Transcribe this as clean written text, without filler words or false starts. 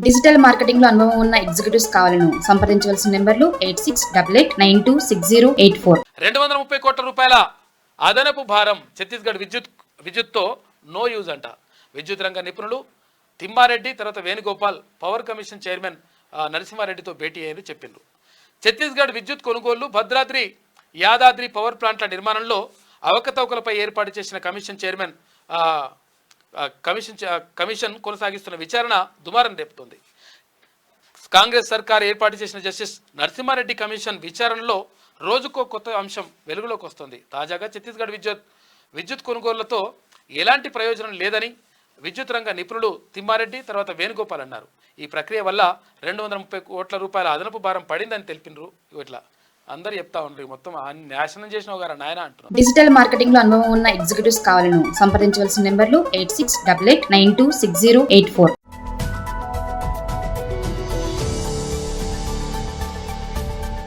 Digital marketing లో అనుభవం ఉన్న ఎగ్జిక్యూటివ్స్ కావాలను సంప్రదించవలసిన నెంబర్లు 8688926084. 230 కోట్ల రూపాయల అదనపు భారం ఛత్తీస్గఢ్ విద్యుత్తో నో యూజ్ అంట. విద్యుత్ రంగ నిపుణులు తిమ్మారెడ్డి తర్వాత వేణుగోపాల్ పవర్ కమిషన్ చైర్మన్ నరసింహారెడ్డితో భేటీ అయ్యారని చెప్పిండ్రు. ఛత్తీస్గఢ్ విద్యుత్ కొనుగోళ్లు, భద్రాద్రి యాదాద్రి పవర్ ప్లాంట్ల నిర్మాణంలో అవకతవకలపై ఏర్పాటు చేసిన కమిషన్ చైర్మన్ కమిషన్ కొనసాగిస్తున్న విచారణ దుమారం రేపుతోంది. కాంగ్రెస్ సర్కార్ ఏర్పాటు చేసిన జస్టిస్ నరసింహారెడ్డి కమిషన్ విచారణలో రోజుకో కొత్త అంశం వెలుగులోకి వస్తుంది. తాజాగా ఛత్తీస్గఢ్ విద్యుత్ కొనుగోళ్లతో ఎలాంటి ప్రయోజనం లేదని విద్యుత్ రంగ నిపుణులు తిమ్మారెడ్డి తర్వాత వేణుగోపాల్ అన్నారు. ఈ ప్రక్రియ వల్ల 230 కోట్ల రూపాయల అదనపు భారం పడిందని తెలిపినరు. ఇట్లా అందరు చెప్తా ఉండరు, మొత్తం నాశనం చేసిన గారు నాయన అంటున్నారు. డిజిటల్ మార్కెటింగ్ లో అనుభవం ఉన్న ఎగ్జిక్యూటివ్స్ కావాలను సంప్రదించవలసిన నెంబర్లు 8688926084.